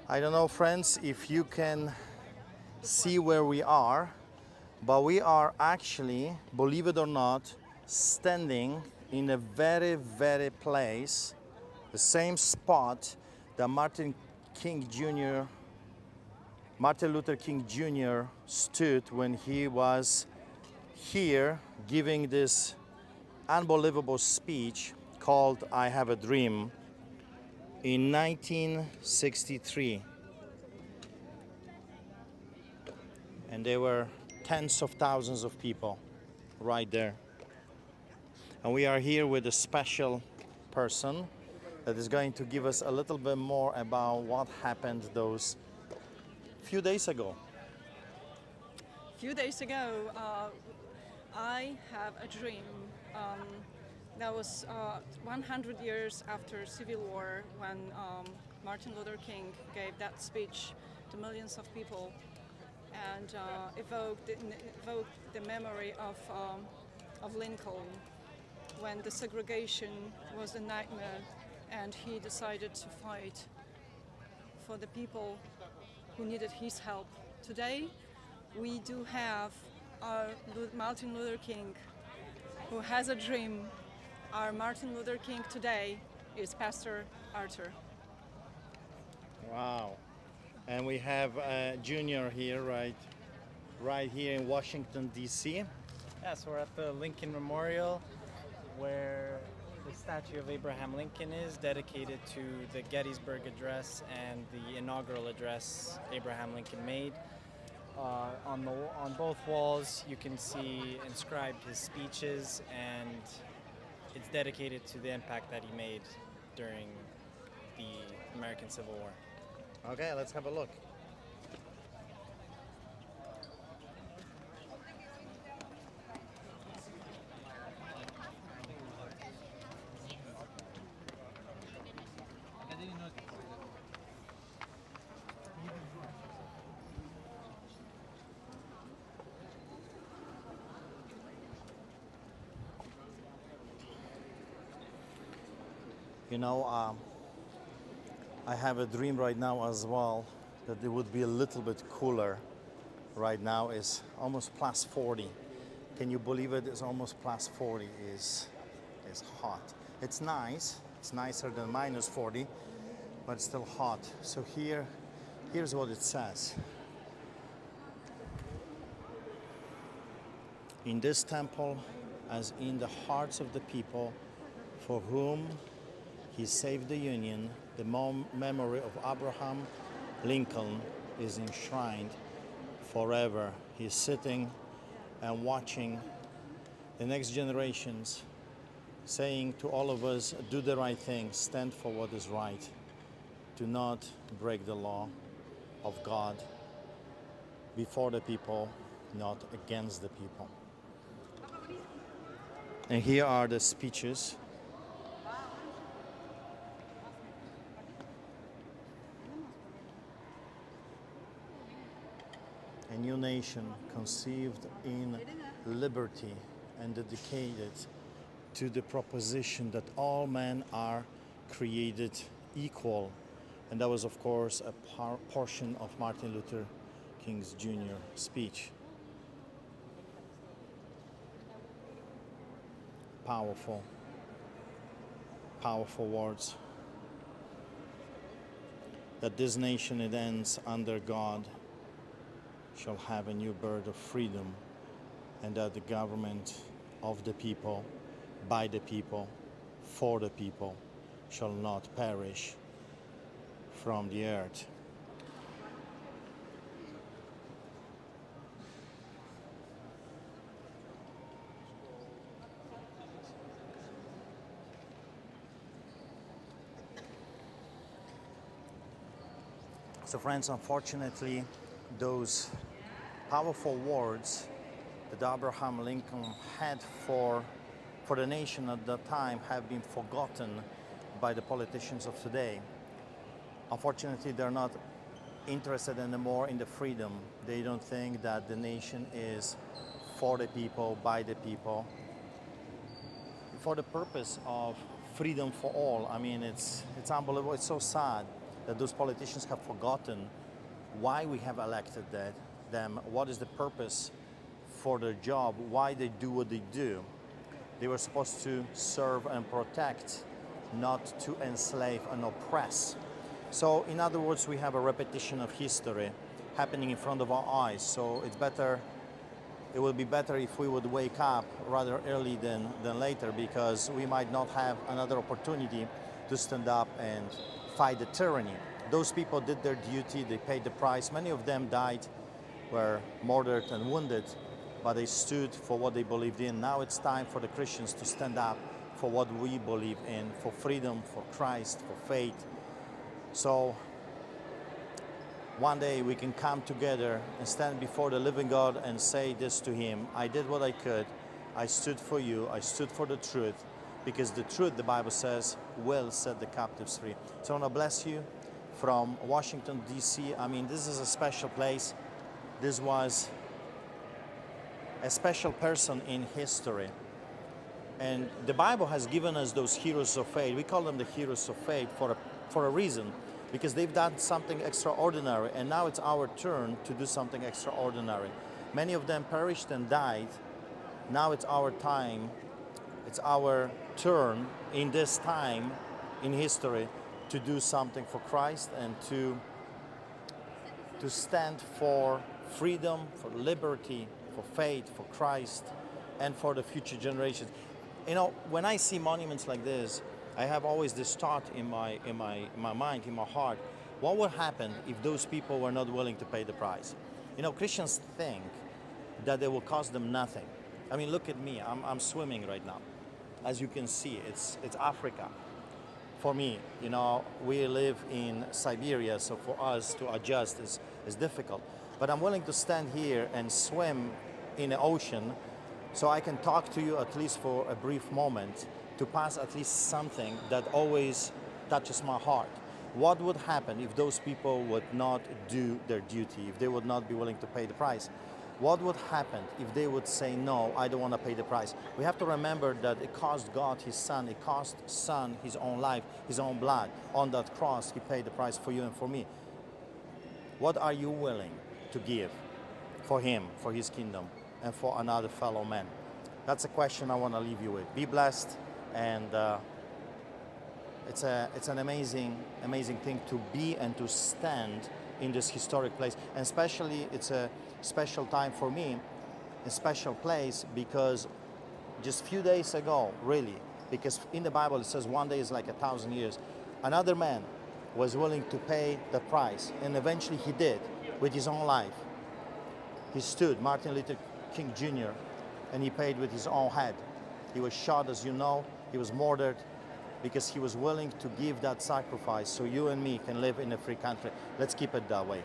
I don't know, friends, if you can see where we are, but we are actually, believe it or not, standing in a very place, the same spot that Martin Luther King Jr. stood when he was here giving this unbelievable speech called I Have a Dream in 1963. And there were tens of thousands of people right there. And we are here with a special person that is going to give us a little bit more about what happened those few days ago. Few days ago, I have a dream. That was 100 years after Civil War when Martin Luther King gave that speech to millions of people and evoked the memory of Lincoln when the segregation was a nightmare and he decided to fight for the people who needed his help. Today, we do have our Martin Luther King, who has a dream. Our Martin Luther King today is Pastor Artur. Wow. And we have Junior here, right here in Washington, D.C. Yes, we're at the Lincoln Memorial, where the statue of Abraham Lincoln is dedicated to the Gettysburg Address and the inaugural address Abraham Lincoln made. On both walls, you can see inscribed his speeches, and it's dedicated to the impact that he made during the American Civil War. Okay, let's have a look. You know, I have a dream right now as well that it would be a little bit cooler. Right now is almost plus 40. Can you believe it? It's almost plus 40. Is hot. It's nice. It's nicer than minus 40, but it's still hot. So here's what it says. In this temple, as in the hearts of the people for whom he saved the Union, the memory of Abraham Lincoln is enshrined forever. He's sitting and watching the next generations, saying to all of us, do the right thing, stand for what is right. Do not break the law of God before the people, not against the people. And here are the speeches. A new nation conceived in liberty and dedicated to the proposition that all men are created equal. And that was, of course, a portion of Martin Luther King's Jr. speech. Powerful words. That this nation, it ends under God, shall have a new birth of freedom, and that the government of the people, by the people, for the people, shall not perish from the earth. So friends, unfortunately, those powerful words that Abraham Lincoln had for the nation at that time have been forgotten by the politicians of today. Unfortunately, they're not interested anymore in the freedom. They don't think that the nation is for the people, by the people, for the purpose of freedom for all. I mean, it's unbelievable. It's so sad that those politicians have forgotten why we have elected them, what is the purpose for their job, why they do what they do. They were supposed to serve and protect, not to enslave and oppress. So in other words, we have a repetition of history happening in front of our eyes. So it would be better if we would wake up rather early than later, because we might not have another opportunity to stand up and fight the tyranny. Those people did their duty, they paid the price. Many of them died, were murdered and wounded, but they stood for what they believed in. Now it's time for the Christians to stand up for what we believe in, for freedom, for Christ, for faith. So one day we can come together and stand before the living God and say this to Him: I did what I could, I stood for you, I stood for the truth, because the truth, the Bible says, will set the captives free. So I want to bless you from Washington, D.C. I mean, this is a special place. This was a special person in history. And the Bible has given us those heroes of faith. We call them the heroes of faith for a reason, because they've done something extraordinary, and now it's our turn to do something extraordinary. Many of them perished and died. Now it's our time, it's our turn in this time in history to do something for Christ and to stand for freedom, for liberty, for faith, for Christ, and for the future generations. You know, when I see monuments like this, I have always this thought in my mind, in my heart: what would happen if those people were not willing to pay the price? You know, Christians think that it will cost them nothing. I mean, look at me. I'm swimming right now. As you can see, it's Africa. For me, you know, we live in Siberia, so for us to adjust is difficult. But I'm willing to stand here and swim in the ocean so I can talk to you at least for a brief moment, to pass at least something that always touches my heart. What would happen if those people would not do their duty, if they would not be willing to pay the price? What would happen if they would say, no, I don't want to pay the price? We have to remember that it cost God His Son. It cost Son His own life, His own blood. On that cross, He paid the price for you and for me. What are you willing to give for Him, for His kingdom, and for another fellow man? That's a question I want to leave you with. Be blessed, and it's an amazing thing to be and to stand in this historic place. And especially, it's a special time for me, a special place, because just a few days ago, really, because in the Bible it says one day is like 1,000 years, another man was willing to pay the price, and eventually he did with his own life. He stood, Martin Luther King Jr., and he paid with his own head. He was shot, as you know, he was murdered, because he was willing to give that sacrifice so you and me can live in a free country. Let's keep it that way.